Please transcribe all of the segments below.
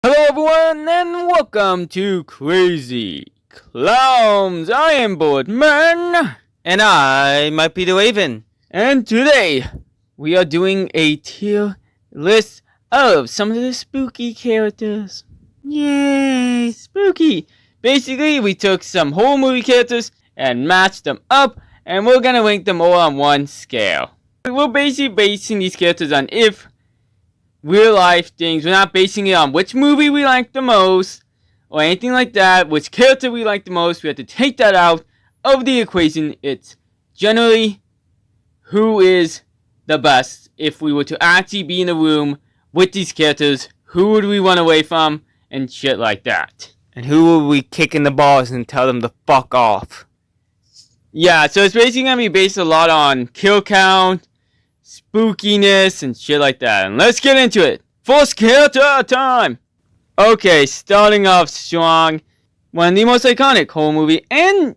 Hello everyone and welcome to Krazy Klowns. I am Birdman And I might be the Raven. and today we are doing a tier list of some of the spooky characters. Yay, spooky! Basically, we took some horror movie characters and matched them up and we're gonna rank them all on one scale. We're basically basing these characters on real life things. We're not basing it on which movie we like the most or anything like that, which character we like the most. We have to take that out of the equation. It's generally who is the best. If we were to actually be in a room with these characters, who would we run away from and shit like that. And who will we kick in the balls and tell them to fuck off? Yeah, so it's basically going to be based a lot on kill count, spookiness, and shit like that. And let's get into it. First character time! Okay, starting off strong. One of the most iconic horror movie, and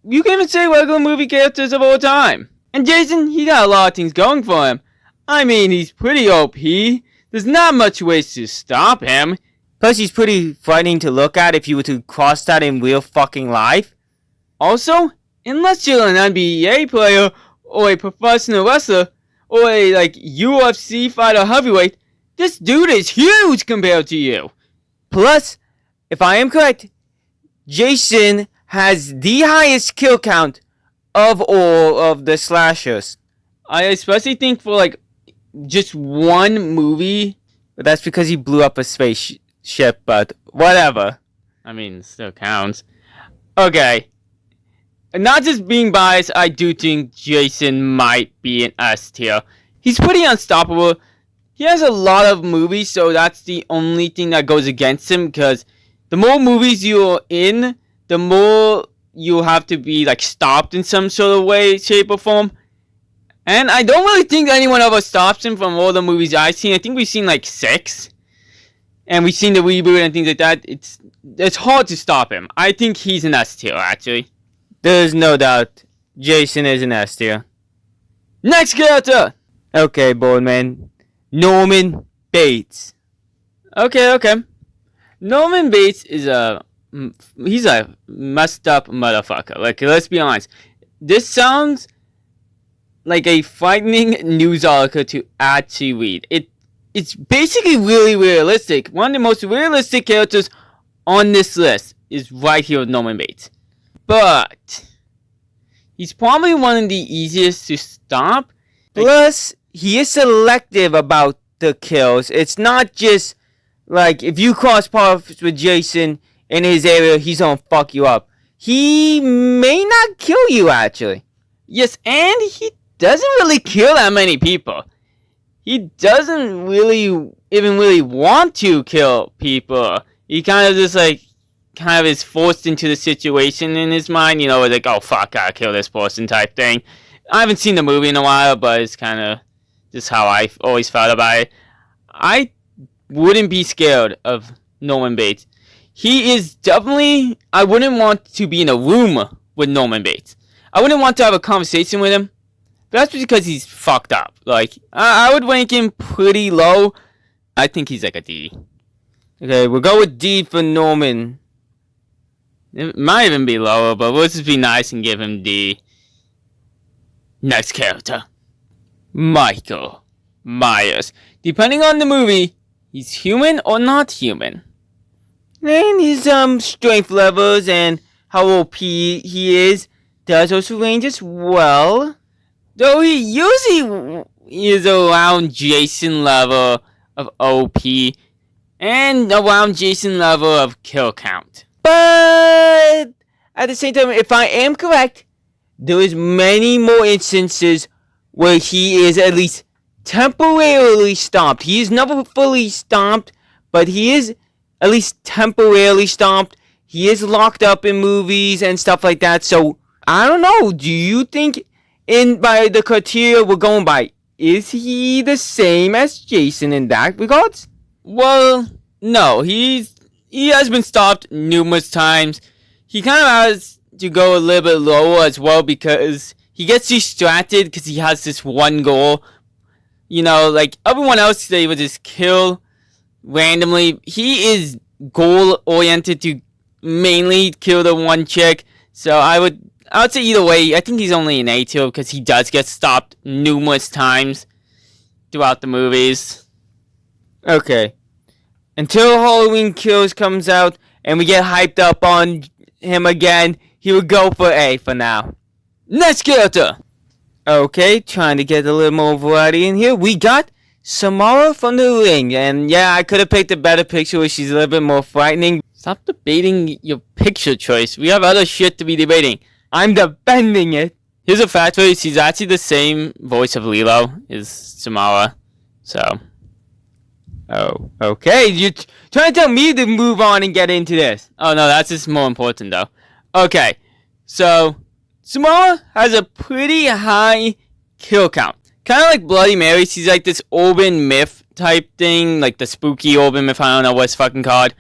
you can even say regular movie characters of all time. And Jason, he got a lot of things going for him. I mean, he's pretty OP. There's not much ways to stop him. Plus, he's pretty frightening to look at if you were to cross that in real fucking life. Also, unless you're an NBA player, or a professional wrestler, or a UFC fighter heavyweight, this dude is huge compared to you. Plus, if I am correct, Jason has the highest kill count of all of the slashers. I especially think for just one movie. But that's because he blew up a spaceship, but whatever. I mean, it still counts. Okay. Not just being biased, I do think Jason might be an S tier. He's pretty unstoppable. He has a lot of movies, so that's the only thing that goes against him, because the more movies you're in, the more you have to be stopped in some sort of way, shape, or form. And I don't really think anyone ever stops him from all the movies I've seen. I think we've seen 6. And we've seen the reboot and things like that. It's hard to stop him. I think he's an S tier, actually. There's no doubt Jason is an S tier. Next character! Okay, Boardman. Norman Bates. Okay. Norman Bates is he's a messed up motherfucker. Let's be honest. This sounds like a frightening news article to actually read. It's basically really realistic. One of the most realistic characters on this list is right here with Norman Bates. But he's probably one of the easiest to stop. Plus, he is selective about the kills. It's not just if you cross paths with Jason in his area, he's gonna fuck you up. He may not kill you, actually. Yes, and he doesn't really kill that many people. He doesn't really want to kill people. He kind of just is forced into the situation in his mind, where oh fuck, gotta kill this person type thing. I haven't seen the movie in a while, but it's kind of just how I've always felt about it. I wouldn't be scared of Norman Bates. He is definitely, I wouldn't want to be in a room with Norman Bates. I wouldn't want to have a conversation with him. But that's because he's fucked up. I would rank him pretty low. I think he's a D. Okay, we'll go with D for Norman. It might even be lower, but we'll just be nice and give him D. Next character. Michael Myers. Depending on the movie, he's human or not human. And his strength levels and how OP he is does also range as well. Though he usually is around Jason level of OP and around Jason level of kill count. But at the same time, if I am correct, there is many more instances where he is at least temporarily stomped. He is never fully stomped, but he is at least temporarily stomped. He is locked up in movies and stuff like that. So, I don't know. Do you think by the criteria we're going by, is he the same as Jason in that regards? Well, no. He has been stopped numerous times. He kind of has to go a little bit lower as well because he gets distracted because he has this one goal. Everyone else, they would just kill randomly. He is goal-oriented to mainly kill the one chick. So I would say either way, I think he's only an A tier because he does get stopped numerous times throughout the movies. Okay. Until Halloween Kills comes out and we get hyped up on him again, he would go for A for now. Next character! Okay, trying to get a little more variety in here. We got Samara from The Ring. And yeah, I could have picked a better picture where she's a little bit more frightening. Stop debating your picture choice. We have other shit to be debating. I'm defending it. Here's a fact for you. She's actually the same voice of Lilo as Samara. So. Oh, okay. You're trying to tell me to move on and get into this. Oh, no, that's just more important, though. Okay. So, Samara has a pretty high kill count. Kind of like Bloody Mary. She's like this urban myth type thing. Like the spooky urban myth. I don't know what it's fucking called.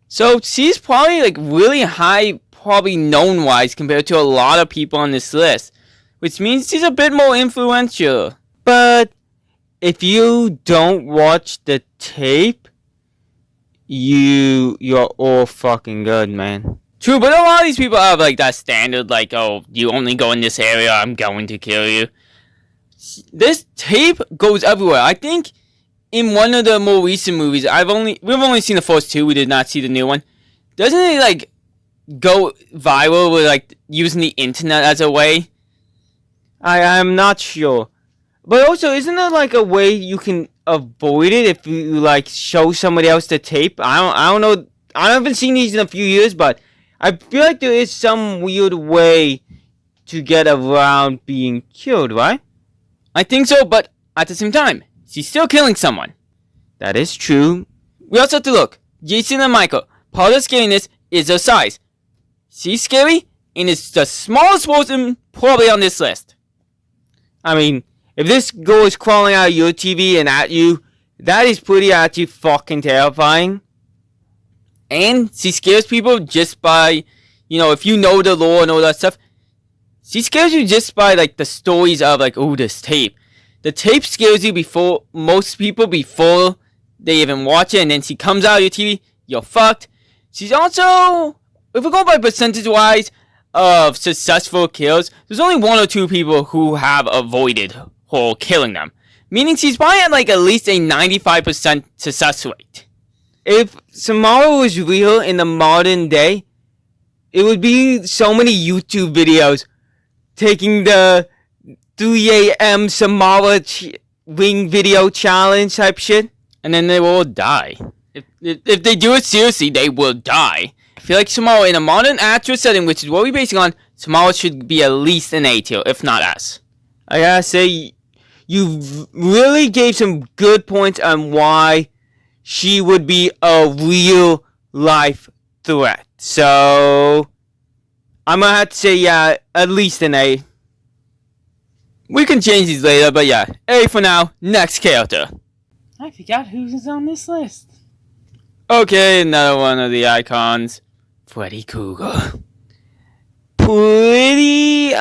So, she's probably like really high, probably known-wise, compared to a lot of people on this list. Which means she's a bit more influential. But if you don't watch the tape, you're all fucking good, man. True, but a lot of these people have like that standard, like, oh, you only go in this area, I'm going to kill you. This tape goes everywhere. I think in one of the more recent movies, we've only seen the first two. We did not see the new one. Doesn't it like go viral with like using the internet as a way? I'm not sure. But also, isn't there like a way you can avoid it if you like show somebody else the tape? I don't know. I haven't seen these in a few years, but I feel like there is some weird way to get around being killed, right? I think so, but at the same time, she's still killing someone. That is true. We also have to look. Jason and Michael. Part of scariness is her size. She's scary, and it's the smallest person probably on this list. I mean, if this girl is crawling out of your TV and at you, that is pretty actually fucking terrifying. And she scares people just by, if you know the lore and all that stuff. She scares you just by, like, the stories of, like, oh, this tape. The tape scares you before they even watch it, and then she comes out of your TV, you're fucked. She's also, if we go by percentage-wise of successful kills, there's only 1 or 2 people who have avoided her killing them. Meaning she's probably at, like, at least a 95% success rate. If Samara was real in the modern day, it would be so many YouTube videos taking the 3 a.m. Samara wing video challenge type shit. And then they will die. If they do it seriously, they will die. I feel like Samara, in a modern actress setting, which is what we're basing on, Samara should be at least an A tier, if not S. I gotta say, you really gave some good points on why she would be a real life threat. So I'm gonna have to say, yeah, at least an A. We can change these later, but yeah, A for now. Next character. I forgot who's on this list. Okay, another one of the icons. Freddy Krueger. Pretty,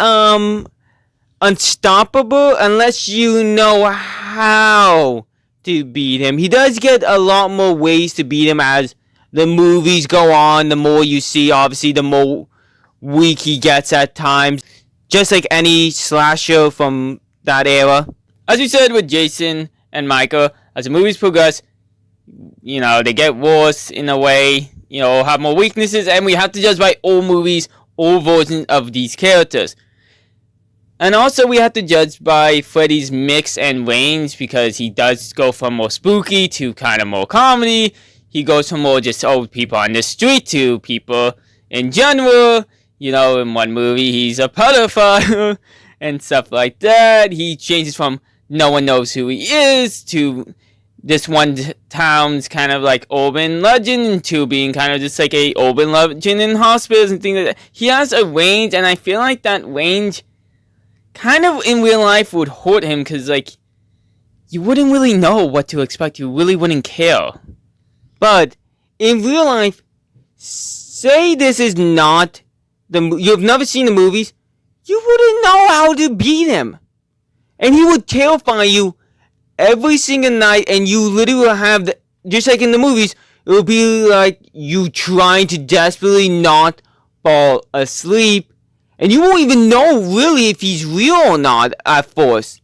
unstoppable unless you know how to beat him. He does get a lot more ways to beat him as the movies go on. The more you see, obviously, the more weak he gets at times. Just like any slasher from that era. As you said with Jason and Michael, as the movies progress, they get worse in a way, have more weaknesses, and we have to judge by all movies, all versions of these characters. And also we have to judge by Freddy's mix and range, because he does go from more spooky to kind of more comedy. He goes from more just, people on the street to people in general. In one movie, he's a pedophile and stuff like that. He changes from no one knows who he is to this one town's kind of like urban legend to being kind of just like a urban legend in hospitals and things like that. He has a range, and I feel like that range kind of in real life would hurt him, because you wouldn't really know what to expect. You really wouldn't care. But in real life, say this is not you've never seen the movies, you wouldn't know how to beat him. And he would terrify you every single night, and you literally have just like in the movies, it'll be like you trying to desperately not fall asleep, and you won't even know really if he's real or not at first.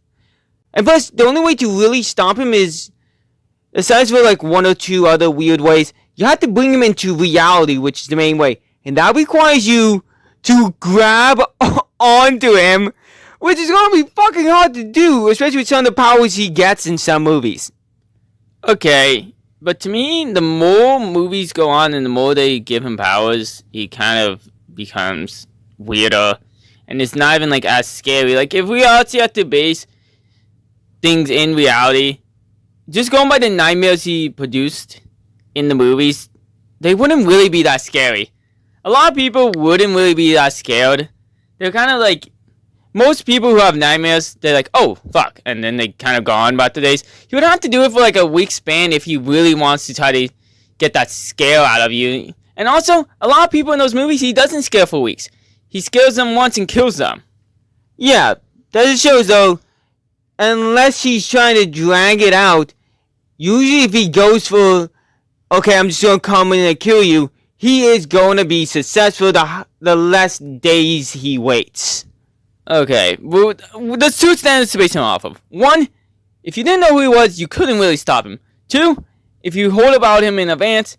And plus, the only way to really stop him is, aside for like one or two other weird ways, you have to bring him into reality, which is the main way. And that requires you to grab onto him, which is going to be fucking hard to do, especially with some of the powers he gets in some movies. Okay, but to me, the more movies go on and the more they give him powers, he kind of becomes weirder. And it's not even like as scary. Like if we actually have to base things in reality, just going by the nightmares he produced in the movies, they wouldn't really be that scary. A lot of people wouldn't really be that scared. They're kind of like, most people who have nightmares, they're like, oh, fuck, and then they kind of go on about the days. He would have to do it for like a week span if he really wants to try to get that scare out of you. And also, a lot of people in those movies, he doesn't scare for weeks. He scares them once and kills them. Yeah, that just shows though, unless he's trying to drag it out, usually if he goes for, okay, I'm just going to come in and kill you, he is going to be successful the less days he waits. Okay, well, there's two standards to base him off of. One, if you didn't know who he was, you couldn't really stop him. Two, if you heard about him in advance,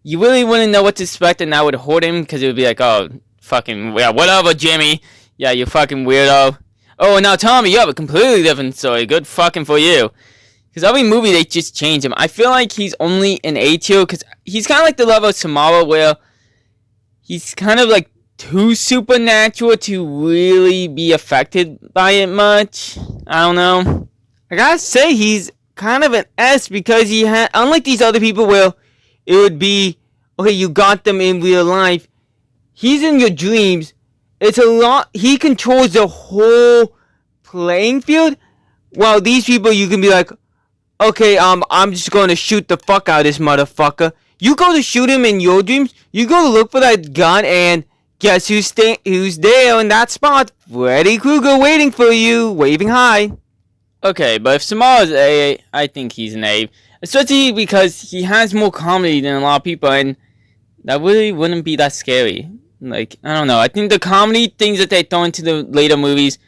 you really wouldn't know what to expect, and that would hurt him, because it would be like, oh, fucking, yeah, whatever, Jimmy. Yeah, you fucking weirdo. Oh, and now Tommy, you have a completely different story. Good fucking for you. Because every movie, they just change him. I feel like he's only an A tier, because he's kind of like the level of Samara, where he's kind of like too supernatural to really be affected by it much. I don't know. I gotta say, he's kind of an S, because he had, unlike these other people where it would be, okay, you got them in real life, he's in your dreams. It's a lot, he controls the whole playing field, while these people, you can be like, okay, I'm just gonna shoot the fuck out of this motherfucker. You go to shoot him in your dreams, you go to look for that gun, and guess who's there in that spot? Freddy Krueger waiting for you, waving hi. Okay, but if Samara's A, I think he's an A. Especially because he has more comedy than a lot of people, and that really wouldn't be that scary. Like, I don't know. I think the comedy things that they throw into the later movies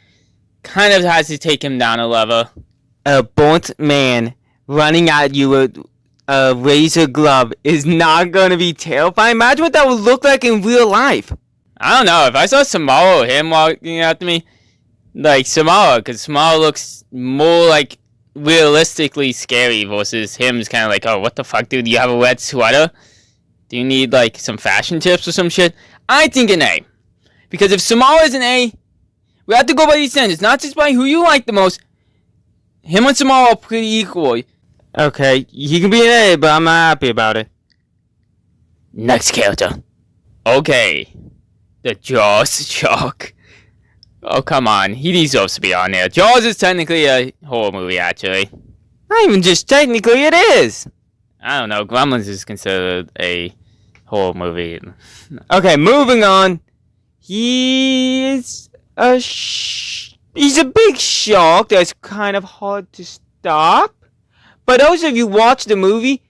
kind of has to take him down a level. A burnt man running at you with a razor glove is not gonna be terrifying. Imagine what that would look like in real life. I don't know. If I saw Samara or him walking after me, like Samara, because Samara looks more like realistically scary versus him's kind of like, oh, what the fuck, dude? You have a red sweater? Do you need like some fashion tips or some shit? I think an A. Because if Samara is an A, we have to go by these standards, not just by who you like the most. Him and Samara are pretty equal. Okay, he can be an A, but I'm not happy about it. Next character. Okay. The Jaws shark. Oh, come on. He deserves to be on there. Jaws is technically a horror movie, actually. Not even just technically, it is. I don't know. Gremlins is considered a horror movie. Okay, moving on. He's a big shark that's kind of hard to stop. But also, if you watch the movie,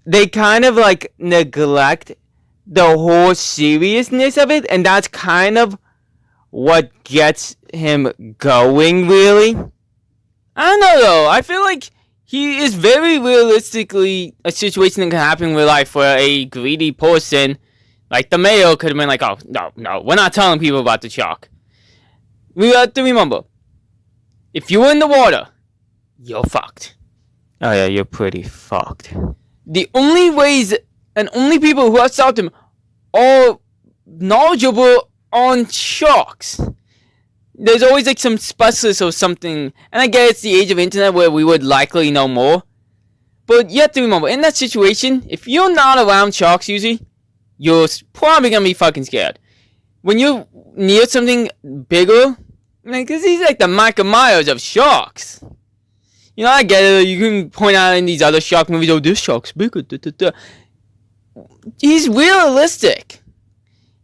they kind of like neglect the whole seriousness of it, and that's kind of what gets him going, really. I don't know, though. I feel like he is very realistically a situation that can happen in real life where a greedy person, like the mayor, could have been like, oh, no, we're not telling people about the shark. We have to remember, if you're in the water, you're fucked. Oh yeah, you're pretty fucked. The only ways and only people who have stopped him are knowledgeable on sharks. There's always like some specialist or something, and I get it's the age of internet where we would likely know more. But you have to remember, in that situation, if you're not around sharks usually, you're probably gonna be fucking scared. When you're near something bigger, like, cause he's like the Michael Myers of sharks. You know, I get it. You can point out in these other shark movies, oh, this shark's bigger. He's realistic.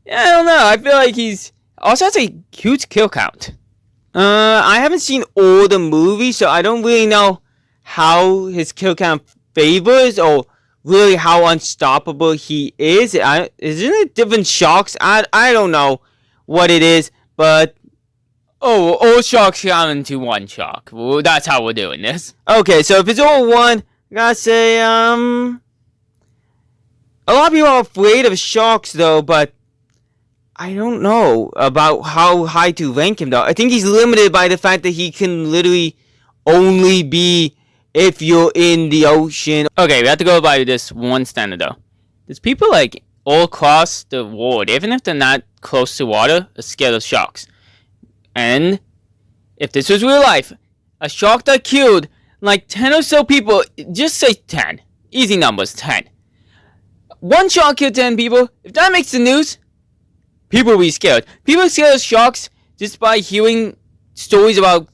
Yeah, I don't know. I feel like he's also has a huge kill count. I haven't seen all the movies, so I don't really know how his kill count favors or really how unstoppable he is. Isn't it different sharks? I don't know what it is, but Oh, all sharks count into one shark. Well, that's how we're doing this. okay. So if it's all one, I gotta say, a lot of people are afraid of sharks though, but I don't know about how high to rank him though. I think he's limited by the fact that he can literally only be if you're in the ocean. Okay, we have to go by this one standard though. There's people like all across the world, even if they're not close to water, are scared of sharks. And if this was real life, a shark that killed like 10 or so people, just say 10. Easy numbers, 10. One shark killed 10 people. If that makes the news, people will be scared. People are scared of sharks just by hearing stories about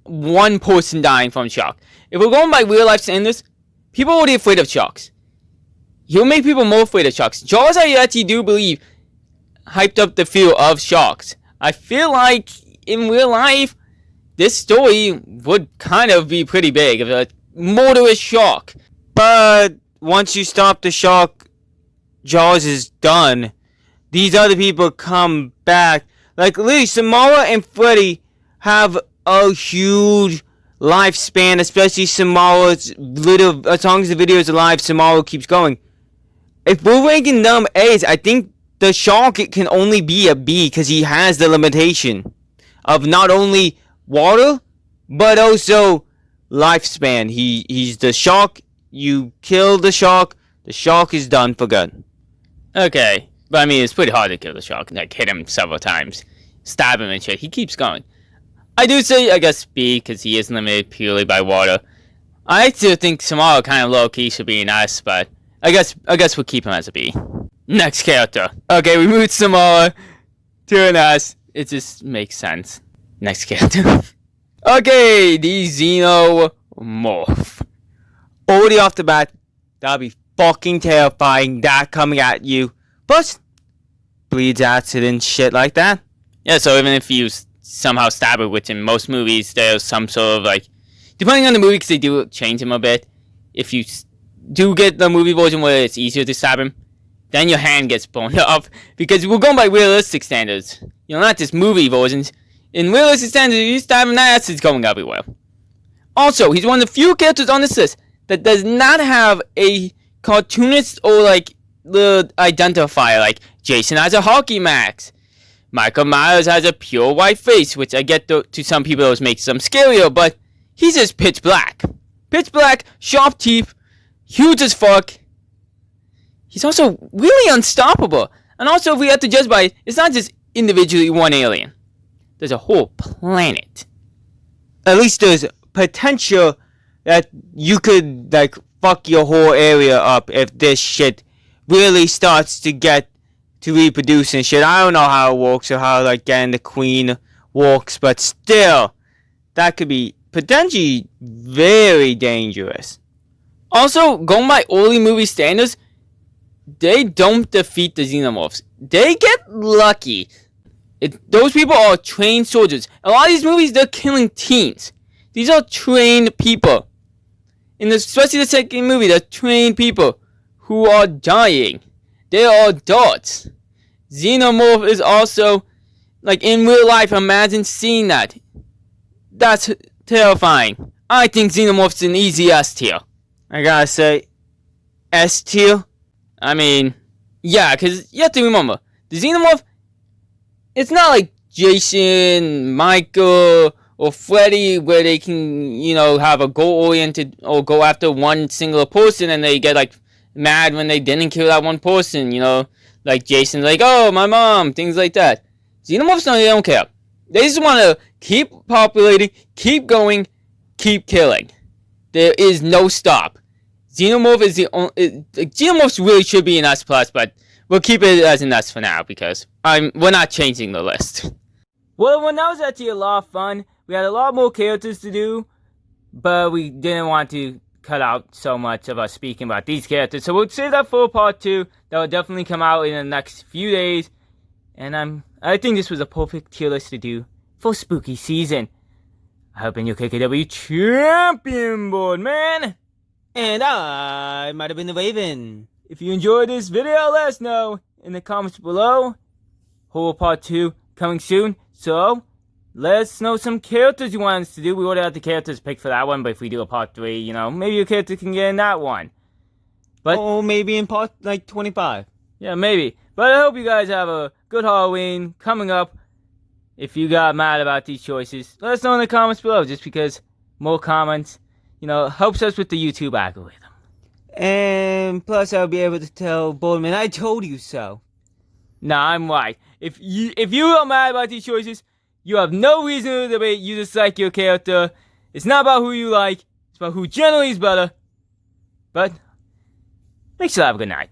one person dying from a shark. If we're going by real life standards, people are already afraid of sharks. He'll make people more afraid of sharks. Jaws, I actually do believe, hyped up the fear of sharks. I feel like in real life, this story would kind of be pretty big of a murderous shark. But once you stop the shark, Jaws is done. These other people come back. Like, literally, Samara and Freddy have a huge lifespan, especially Samara's little. As long as the video is alive, Samara keeps going. If we're ranking them A's, I think the shark can only be a B because he has the limitation of not only water, but also lifespan. He's the shark. You kill the shark is done for good. Okay, but I mean, it's pretty hard to kill the shark. Like, hit him several times, stab him and shit. He keeps going. I do say, I guess, B, because he is limited purely by water. I still think Samara kind of low-key should be an S, but I guess we'll keep him as a B. Next character. Okay, we moved Samara to an S. It just makes sense. Next character. Okay, the Xenomorph. Already off the bat, that'll be fucking terrifying, that coming at you. Plus, bleeds acid and shit like that. Yeah, so even if you somehow stab it, which in most movies there's some sort of like, depending on the movie, because they do change him a bit. If you do get the movie version where it's easier to stab him, then your hand gets blown up. Because we're going by realistic standards. You know, not just movie versions. In realistic standards, if you stab him, that acid's going everywhere. Also, he's one of the few characters on this list that does not have a cartoonist or like the identifier. Like, Jason has a hockey mask. Michael Myers has a pure white face, which I get to some people those makes them scarier, but he's just pitch black. Pitch black, sharp teeth, huge as fuck. He's also really unstoppable. And also, if we have to judge by it, it's not just individually one alien. There's a whole planet. At least there's potential that you could, like, fuck your whole area up if this shit really starts to get to reproduce and shit. I don't know how it works or how, like, getting the queen works, but still, that could be potentially very dangerous. Also, going by early movie standards, they don't defeat the Xenomorphs. They get lucky. Those people are trained soldiers. A lot of these movies, they're killing teens. These are trained people. Especially the second movie, they're trained people who are dying. They are adults. Xenomorph is also, like, in real life, imagine seeing that. That's terrifying. I think Xenomorph's an easy S tier. I gotta say, S tier? I mean, yeah, because you have to remember, the Xenomorph, it's not like Jason, Michael, or Freddy, where they can, you know, have a goal-oriented, or go after one single person, and they get, like, mad when they didn't kill that one person, you know? Like, Jason's like, oh, my mom, things like that. Xenomorphs, no, they don't care. They just want to keep populating, keep going, keep killing. There is no stop. Xenomorph is the only... Xenomorphs really should be an S+, but we'll keep it as an S for now, because we're not changing the list. Well, that was actually a lot of fun. We had a lot more characters to do, but we didn't want to cut out so much of us speaking about these characters. So we'll save that for part 2. That will definitely come out in the next few days. And I think this was a perfect tier list to do for spooky season. I hope you're KKW champion board, man. And I might have been the Raven. If you enjoyed this video, let us know in the comments below. Horror Part 2 coming soon. So, let us know some characters you want us to do. We already have the characters picked for that one, but if we do a Part 3, you know, maybe your character can get in that one. But or maybe in part, 25. Yeah, maybe. But I hope you guys have a good Halloween coming up. If you got mad about these choices, let us know in the comments below, just because more comments, helps us with the YouTube algorithm. And plus, I'll be able to tell Birdman, I told you so. Nah, I'm right. If you are mad about these choices, you have no reason to debate. You just like your character. It's not about who you like. It's about who generally is better. But make sure you have a good night.